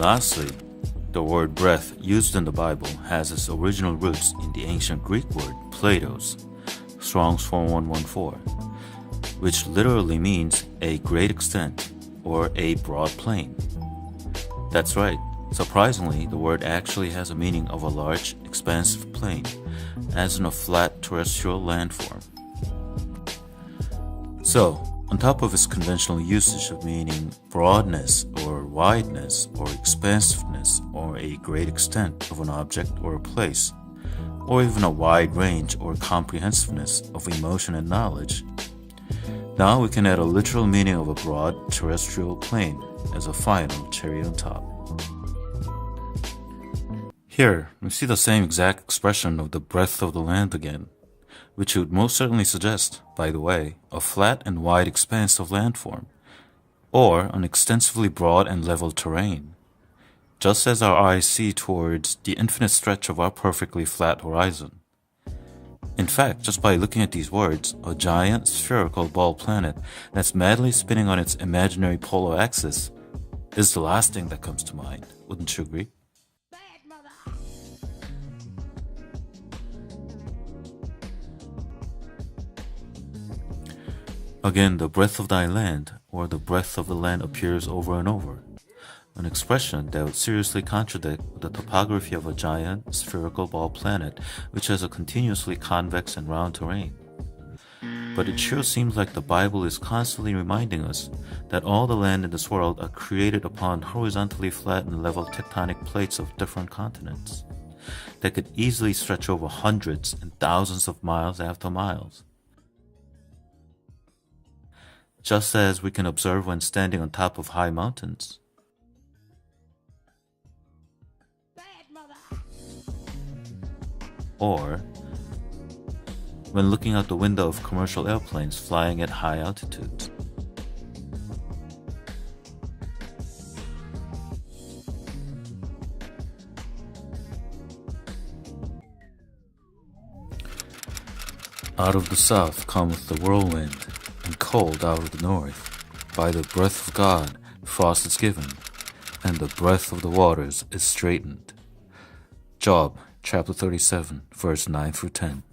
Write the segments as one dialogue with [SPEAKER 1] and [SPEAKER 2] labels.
[SPEAKER 1] Lastly, the word breath used in the Bible has its original roots in the ancient Greek word Plato's, Strong's 4114, which literally means a great extent or a broad plain. That's right, surprisingly, the word actually has a meaning of a large, expansive plain, as in a flat terrestrial landform. So, on top of its conventional usage of meaning broadness or wideness or expansiveness or a great extent of an object or a place, or even a wide range or comprehensiveness of emotion and knowledge, now we can add a literal meaning of a broad terrestrial plane as a final cherry on top. Here, we see the same exact expression of the breadth of the land again, which would most certainly suggest, by the way, a flat and wide expanse of landform, or an extensively broad and level terrain, just as our eyes see towards the infinite stretch of our perfectly flat horizon. In fact, just by looking at these words, a giant spherical ball planet that's madly spinning on its imaginary polar axis is the last thing that comes to mind, wouldn't you agree? Again, the breadth of thy land, or the breadth of the land appears over and over, an expression that would seriously contradict the topography of a giant spherical ball planet which has a continuously convex and round terrain. But it sure seems like the Bible is constantly reminding us that all the land in this world are created upon horizontally flat and level tectonic plates of different continents that could easily stretch over hundreds and thousands of miles after miles. Just as we can observe when standing on top of high mountains. Or when looking out the window of commercial airplanes flying at high altitudes. Out of the south cometh the whirlwind, and cold out of the north. By the breath of God frost is given, and the breath of the waters is straitened. Job chapter 37, verse 9 through 10.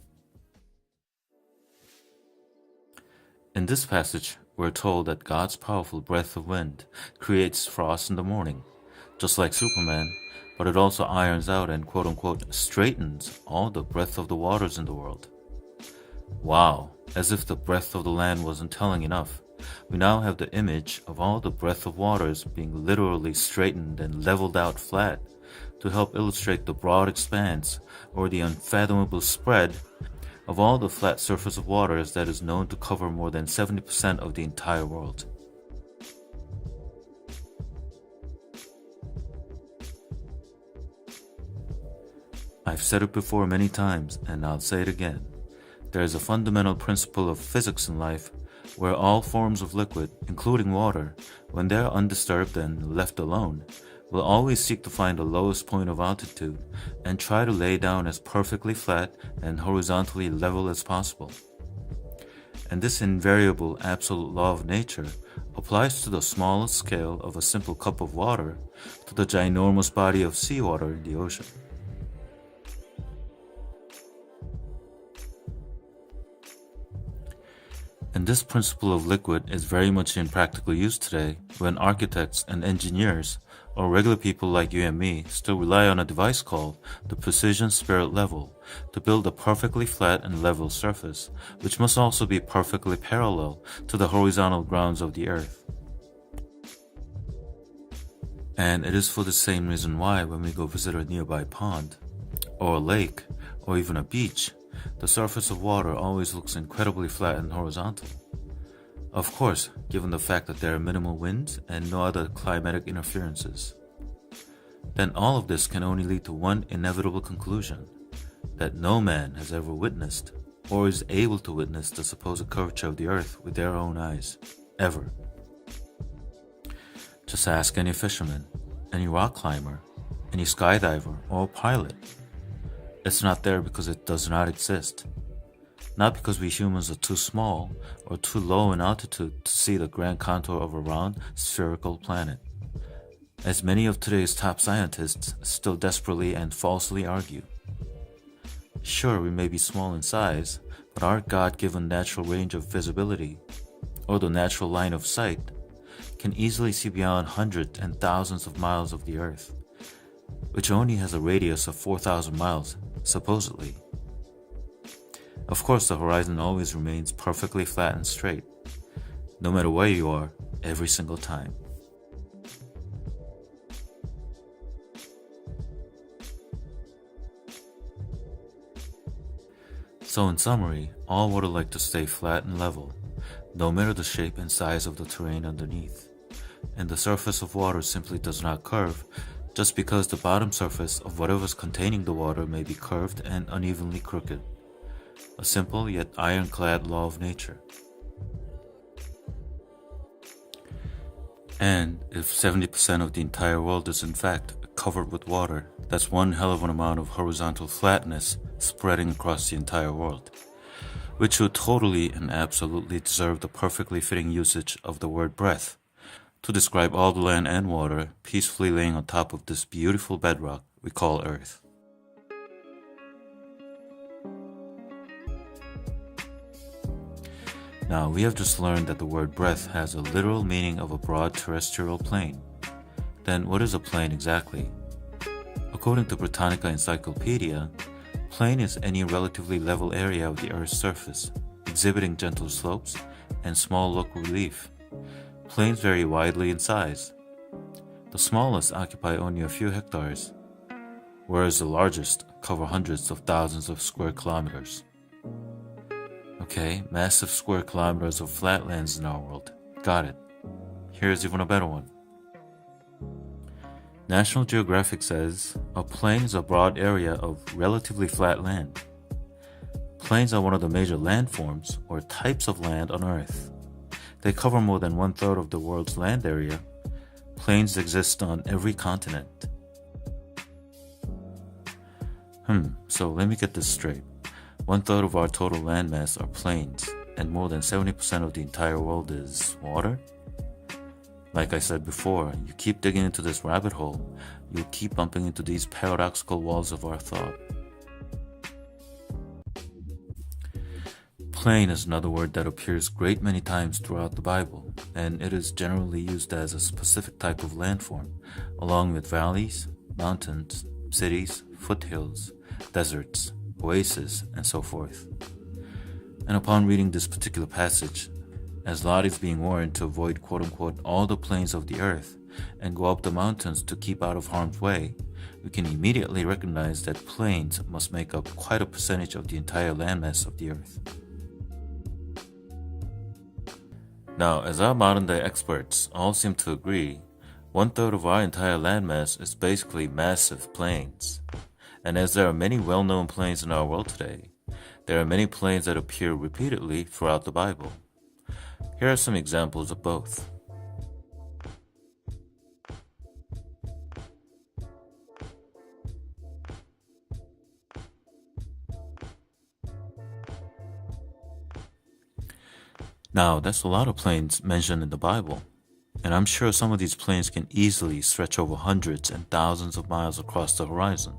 [SPEAKER 1] In this passage, we're told that God's powerful breath of wind creates frost in the morning, just like Superman, but it also irons out and quote-unquote straightens all the breadth of the waters in the world. Wow, as if the breadth of the land wasn't telling enough, we now have the image of all the breadth of waters being literally straightened and leveled out flat to help illustrate the broad expanse or the unfathomable spread of all the flat surface of waters that is known to cover more than 70% of the entire world. I've said it before many times, and I'll say it again. There is a fundamental principle of physics in life where all forms of liquid, including water, when they are undisturbed and left alone, will always seek to find the lowest point of altitude and try to lay down as perfectly flat and horizontally level as possible. And this invariable absolute law of nature applies to the smallest scale of a simple cup of water to the ginormous body of seawater in the ocean. And this principle of liquid is very much in practical use today when architects and engineers, or regular people like you and me, still rely on a device called the precision spirit level to build a perfectly flat and level surface, which must also be perfectly parallel to the horizontal grounds of the earth. And it is for the same reason why when we go visit a nearby pond, or a lake, or even a beach, the surface of water always looks incredibly flat and horizontal. Of course, given the fact that there are minimal winds and no other climatic interferences. Then all of this can only lead to one inevitable conclusion, that no man has ever witnessed, or is able to witness the supposed curvature of the earth with their own eyes, ever. Just ask any fisherman, any rock climber, any skydiver, or pilot. It's not there because it does not exist. Not because we humans are too small or too low in altitude to see the grand contour of a round, spherical planet. as many of today's top scientists still desperately and falsely argue. Sure, we may be small in size, but our God-given natural range of visibility, or the natural line of sight, can easily see beyond hundreds and thousands of miles of the Earth, which only has a radius of 4,000 miles, supposedly. Of course, the horizon always remains perfectly flat and straight, no matter where you are, every single time. So in summary, all water like to stay flat and level, no matter the shape and size of the terrain underneath. And the surface of water simply does not curve, just because the bottom surface of whatever's containing the water may be curved and unevenly crooked. A simple yet ironclad law of nature. And if 70% of the entire world is in fact covered with water, that's one hell of an amount of horizontal flatness spreading across the entire world, which would totally and absolutely deserve the perfectly fitting usage of the word breath to describe all the land and water peacefully laying on top of this beautiful bedrock we call Earth. Now, we have just learned that the word breath has a literal meaning of a broad terrestrial plane. Then what is a plane exactly? According to Britannica Encyclopedia, plane is any relatively level area of the Earth's surface, exhibiting gentle slopes and small local relief. Plains vary widely in size. The smallest occupy only a few hectares, whereas the largest cover hundreds of thousands of square kilometers. Okay, massive square kilometers of flatlands in our world. Got it. Here's even a better one. National Geographic says, a plain is a broad area of relatively flat land. Plains are one of the major landforms, or types of land on Earth. They cover more than 1/3 of the world's land area. Plains exist on every continent. So let me get this straight. 1/3 of our total landmass are plains, and more than 70% of the entire world is water? Like I said before, you keep digging into this rabbit hole, you'll keep bumping into these paradoxical walls of our thought. Plain is another word that appears great many times throughout the Bible, and it is generally used as a specific type of landform, along with valleys, mountains, cities, foothills, deserts, oases, and so forth. And upon reading this particular passage, as lot is being warned to avoid quote-unquote all the plains of the earth and go up the mountains to keep out of harm's way, we can immediately recognize that plains must make up quite a percentage of the entire landmass of the earth. Now, as our modern-day experts all seem to agree, 1/3 of our entire landmass is basically massive plains. And as there are many well-known plains in our world today, there are many plains that appear repeatedly throughout the Bible. Here are some examples of both. Now, that's a lot of plains mentioned in the Bible, and I'm sure some of these plains can easily stretch over hundreds and thousands of miles across the horizon.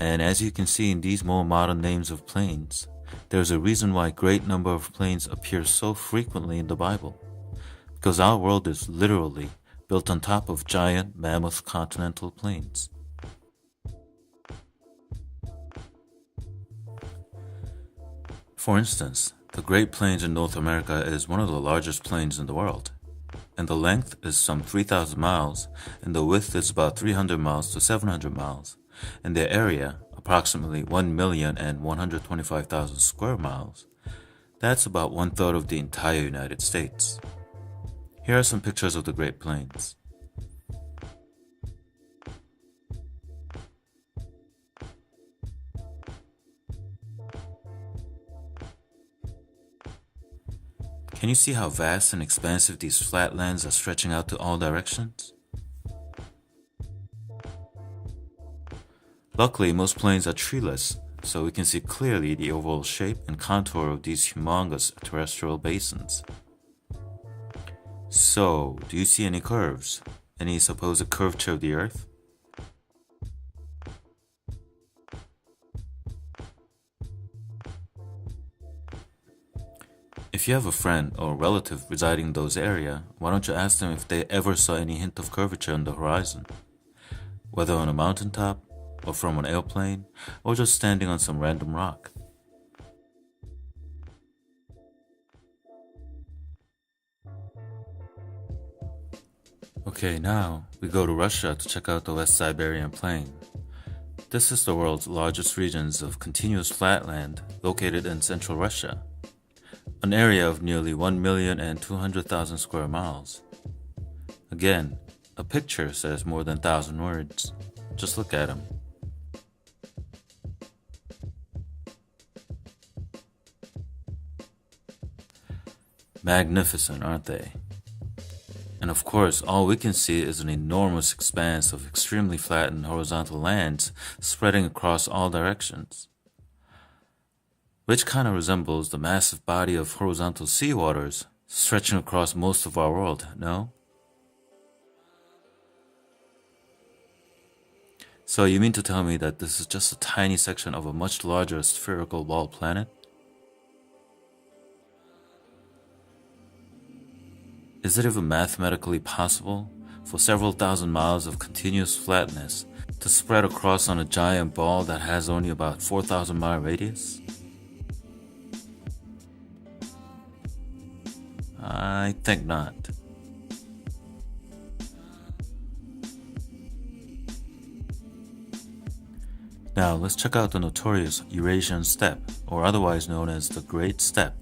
[SPEAKER 1] And as you can see in these more modern names of plains, there's a reason why a great number of plains appear so frequently in the Bible. Because our world is literally built on top of giant mammoth continental plains. For instance, the Great Plains in North America is one of the largest plains in the world, and the length is some 3,000 miles, and the width is about 300 miles to 700 miles, and their area, approximately 1,125,000 square miles. That's about 1/3 of the entire United States. Here are some pictures of the Great Plains. Can you see how vast and expansive these flatlands are stretching out to all directions? Luckily, most plains are treeless, so we can see clearly the overall shape and contour of these humongous terrestrial basins. So, do you see any curves? Any supposed curvature of the Earth? If you have a friend or relative residing in those areas, why don't you ask them if they ever saw any hint of curvature on the horizon? Whether on a mountaintop, or from an airplane, or just standing on some random rock. Okay, now we go to Russia to check out the West Siberian Plain. This is the world's largest regions of continuous flatland located in central Russia, an area of nearly 1,200,000 square miles. Again, a picture says more than 1,000 words. Just look at them. Magnificent, aren't they? And of course, all we can see is an enormous expanse of extremely flattened horizontal lands spreading across all directions, which kind of resembles the massive body of horizontal seawaters stretching across most of our world, no? So you mean to tell me that this is just a tiny section of a much larger spherical ball planet? Is it even mathematically possible for several thousand miles of continuous flatness to spread across on a giant ball that has only about 4,000-mile radius? I think not. Now let's check out the notorious Eurasian Steppe, or otherwise known as the Great Steppe,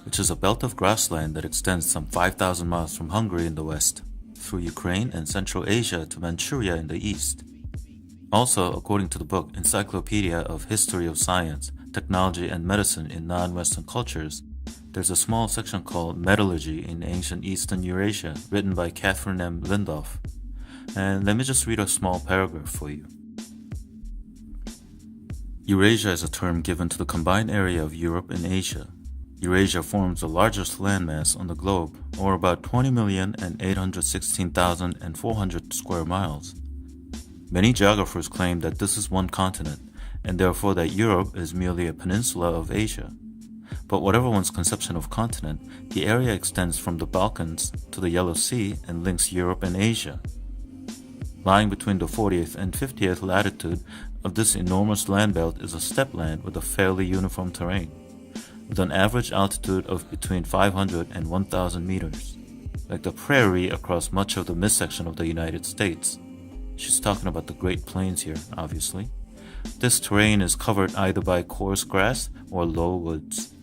[SPEAKER 1] which is a belt of grassland that extends some 5,000 miles from Hungary in the west, through Ukraine and Central Asia to Manchuria in the east. Also, according to the book Encyclopedia of History of Science, Technology and Medicine in Non-Western Cultures, there's a small section called Metallurgy in Ancient Eastern Eurasia, written by Catherine M. Lindoff. And let me just read a small paragraph for you. Eurasia is a term given to the combined area of Europe and Asia. Eurasia forms the largest landmass on the globe, or about 20,816,400 square miles. Many geographers claim that this is one continent, and therefore that Europe is merely a peninsula of Asia. But whatever one's conception of continent, the area extends from the Balkans to the Yellow Sea and links Europe and Asia. Lying between the 40th and 50th latitude of this enormous land belt is a steppe land with a fairly uniform terrain, with an average altitude of between 500 and 1,000 meters, like the prairie across much of the midsection of the United States. She's talking about the Great Plains here, obviously. This terrain is covered either by coarse grass or low woods.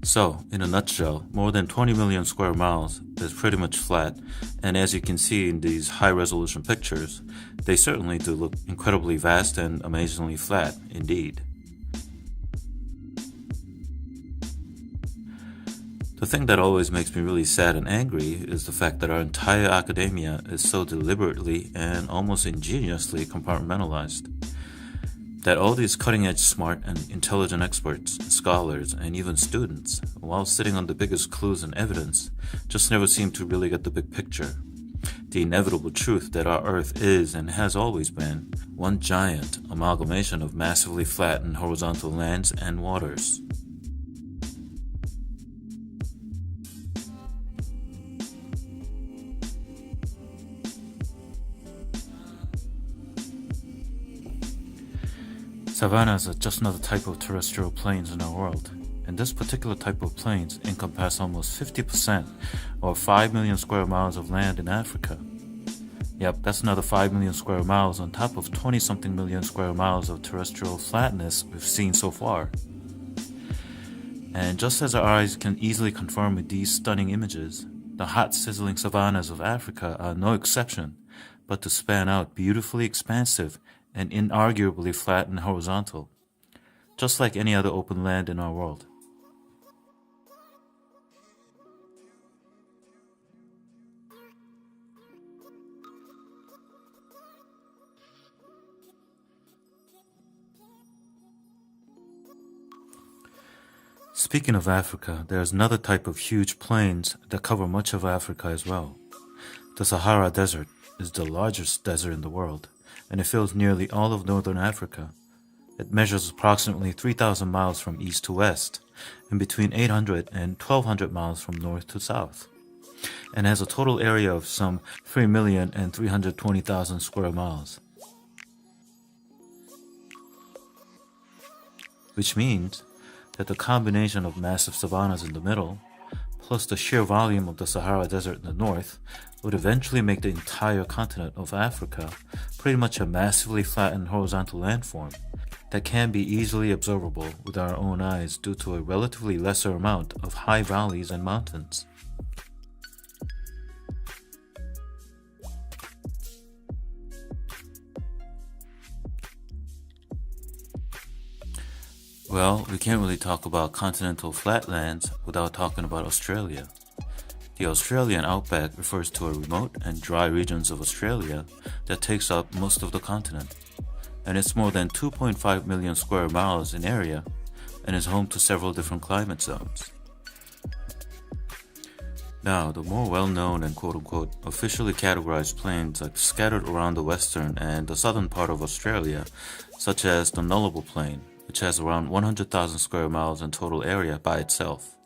[SPEAKER 1] So, in a nutshell, more than 20 million square miles is pretty much flat, and as you can see in these high-resolution pictures, they certainly do look incredibly vast and amazingly flat indeed. The thing that always makes me really sad and angry is the fact that our entire academia is so deliberately and almost ingeniously compartmentalized. That all these cutting-edge smart and intelligent experts, scholars, and even students, while sitting on the biggest clues and evidence, just never seem to really get the big picture. The inevitable truth that our Earth is and has always been one giant amalgamation of massively flattened horizontal lands and waters. Savannas are just another type of terrestrial plains in our world, and this particular type of plains encompass almost 50% or 5 million square miles of land in Africa. Yep, that's another 5 million square miles on top of 20-something million square miles of terrestrial flatness we've seen so far. And just as our eyes can easily confirm with these stunning images, the hot sizzling savannas of Africa are no exception, but to span out beautifully expansive and inarguably flat and horizontal, just like any other open land in our world. Speaking of Africa, there's another type of huge plains that cover much of Africa as well. The Sahara Desert is the largest desert in the world, and it fills nearly all of northern Africa. It measures approximately 3,000 miles from east to west, and between 800 and 1,200 miles from north to south, and has a total area of some 3,320,000 square miles. Which means that the combination of massive savannas in the middle, plus the sheer volume of the Sahara Desert in the north, would eventually make the entire continent of Africa pretty much a massively flattened horizontal landform that can be easily observable with our own eyes due to a relatively lesser amount of high valleys and mountains. Well, we can't really talk about continental flatlands without talking about Australia. The Australian outback refers to a remote and dry regions of Australia that takes up most of the continent, and it's more than 2.5 million square miles in area and is home to several different climate zones. Now, the more well-known and quote-unquote officially categorized plains are scattered around the western and the southern part of Australia, such as the Nullarbor Plain, which has around 100,000 square miles in total area by itself.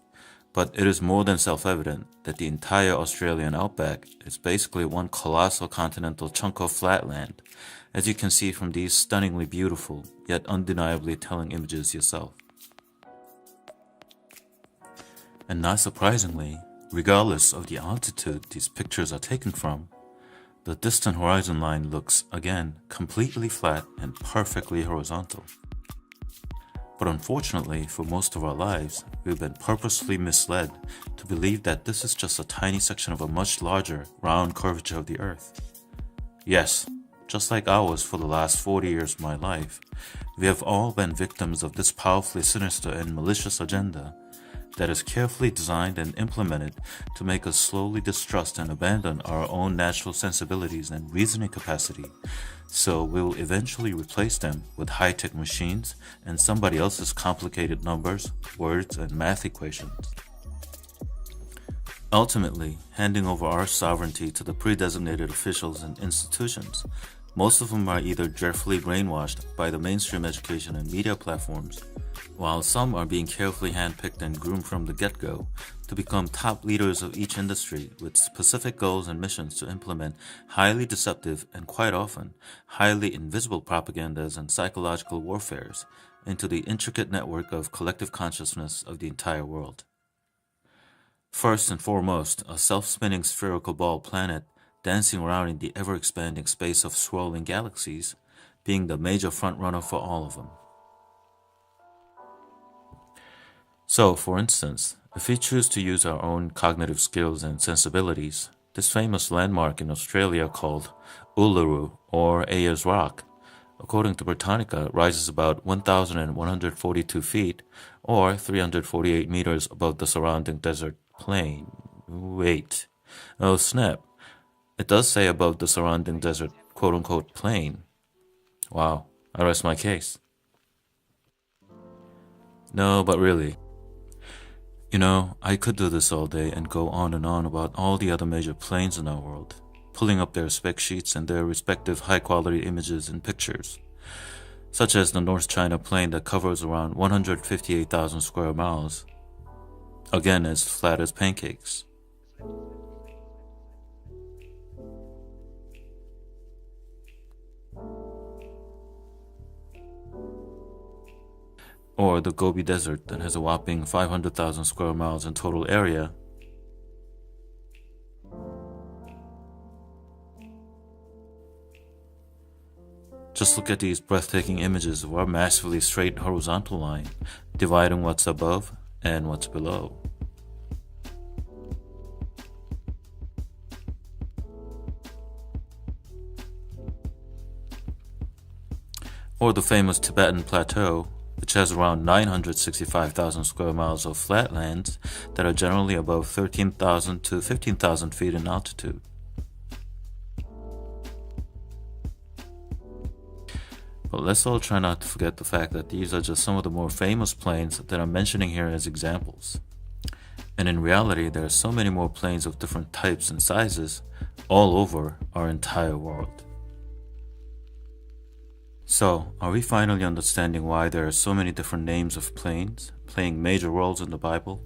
[SPEAKER 1] But it is more than self-evident that the entire Australian outback is basically one colossal continental chunk of flatland, as you can see from these stunningly beautiful, yet undeniably telling images yourself. And not surprisingly, regardless of the altitude these pictures are taken from, the distant horizon line looks, again, completely flat and perfectly horizontal. But unfortunately, for most of our lives, we've been purposefully misled to believe that this is just a tiny section of a much larger, round curvature of the Earth. Yes, just like I was for the last 40 years of my life, we have all been victims of this powerfully sinister and malicious agenda that is carefully designed and implemented to make us slowly distrust and abandon our own natural sensibilities and reasoning capacity, so we will eventually replace them with high-tech machines and somebody else's complicated numbers, words, and math equations. Ultimately, handing over our sovereignty to the pre-designated officials and institutions, most of whom are either dreadfully brainwashed by the mainstream education and media platforms, while some are being carefully handpicked and groomed from the get-go to become top leaders of each industry with specific goals and missions to implement highly deceptive and quite often highly invisible propagandas and psychological warfares into the intricate network of collective consciousness of the entire world. First and foremost, a self-spinning spherical ball planet dancing around in the ever-expanding space of swirling galaxies, being the major front-runner for all of them. So, for instance, if we choose to use our own cognitive skills and sensibilities, this famous landmark in Australia called Uluru, or Ayers Rock, according to Britannica, rises about 1,142 feet, or 348 meters above the surrounding desert plain. Wait. Oh snap. It does say above the surrounding desert quote-unquote plain. Wow, I rest my case. No, but really. You know, I could do this all day and go on and on about all the other major plains in our world, pulling up their spec sheets and their respective high-quality images and pictures, such as the North China Plain that covers around 158,000 square miles, again as flat as pancakes. Or the Gobi Desert that has a whopping 500,000 square miles in total area. Just look at these breathtaking images of our massively straight horizontal line, dividing what's above and what's below. Or the famous Tibetan Plateau, which has around 965,000 square miles of flatlands that are generally above 13,000 to 15,000 feet in altitude. But let's all try not to forget the fact that these are just some of the more famous planes that I'm mentioning here as examples. And in reality, there are so many more planes of different types and sizes all over our entire world. So, are we finally understanding why there are so many different names of planes playing major roles in the Bible?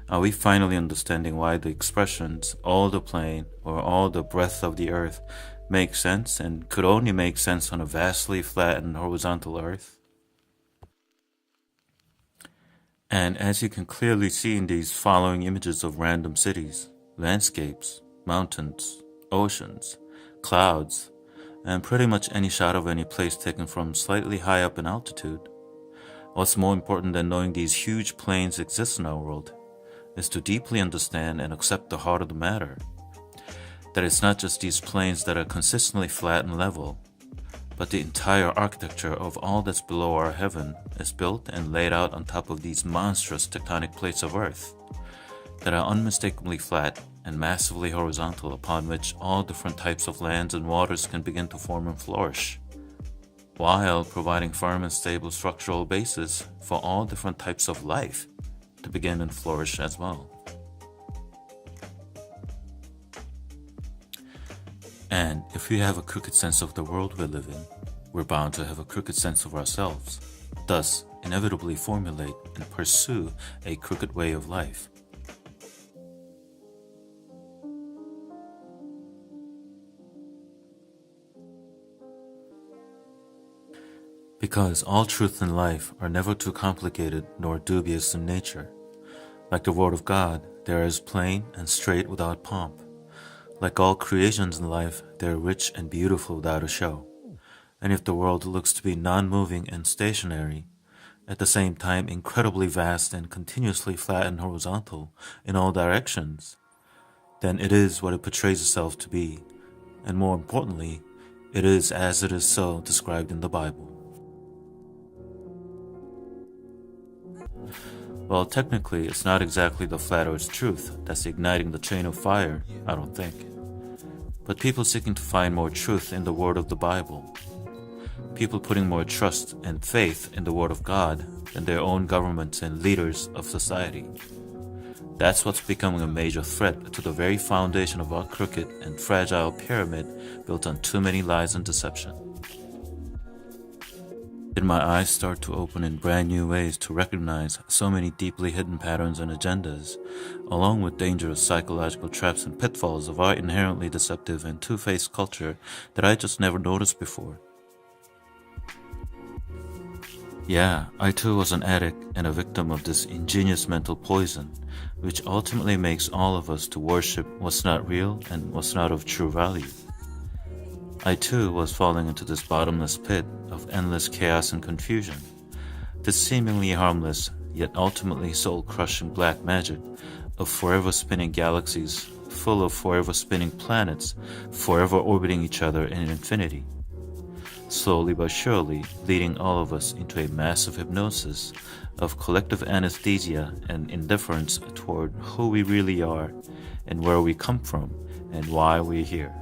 [SPEAKER 1] Are we finally understanding why the expressions all the plane or all the breadth of the earth make sense and could only make sense on a vastly flat and horizontal earth? And as you can clearly see in these following images of random cities, landscapes, mountains, oceans, clouds, and pretty much any shot of any place taken from slightly high up in altitude, what's more important than knowing these huge planes exist in our world is to deeply understand and accept the heart of the matter. That it's not just these planes that are consistently flat and level, but the entire architecture of all that's below our heaven is built and laid out on top of these monstrous tectonic plates of Earth that are unmistakably flat and massively horizontal, upon which all different types of lands and waters can begin to form and flourish, while providing firm and stable structural bases for all different types of life to begin and flourish as well. And if we have a crooked sense of the world we live in, we're bound to have a crooked sense of ourselves, thus inevitably formulate and pursue a crooked way of life. Because all truth in life are never too complicated nor dubious in nature. Like the Word of God, they are as plain and straight without pomp. Like all creations in life, they are rich and beautiful without a show. And if the world looks to be non-moving and stationary, at the same time incredibly vast and continuously flat and horizontal in all directions, then it is what it portrays itself to be, and more importantly, it is as it is so described in the Bible. Well, technically, it's not exactly the flat Earth's truth that's igniting the chain of fire, I don't think, but people seeking to find more truth in the word of the Bible. People putting more trust and faith in the word of God than their own governments and leaders of society. That's what's becoming a major threat to the very foundation of our crooked and fragile pyramid built on too many lies and deception. Did my eyes start to open in brand new ways to recognize so many deeply hidden patterns and agendas, along with dangerous psychological traps and pitfalls of our inherently deceptive and two-faced culture that I just never noticed before. Yeah, I too was an addict and a victim of this ingenious mental poison, which ultimately makes all of us to worship what's not real and what's not of true value. I too was falling into this bottomless pit of endless chaos and confusion, this seemingly harmless yet ultimately soul-crushing black magic of forever spinning galaxies full of forever spinning planets forever orbiting each other in infinity, slowly but surely leading all of us into a massive hypnosis of collective anesthesia and indifference toward who we really are and where we come from and why we're here.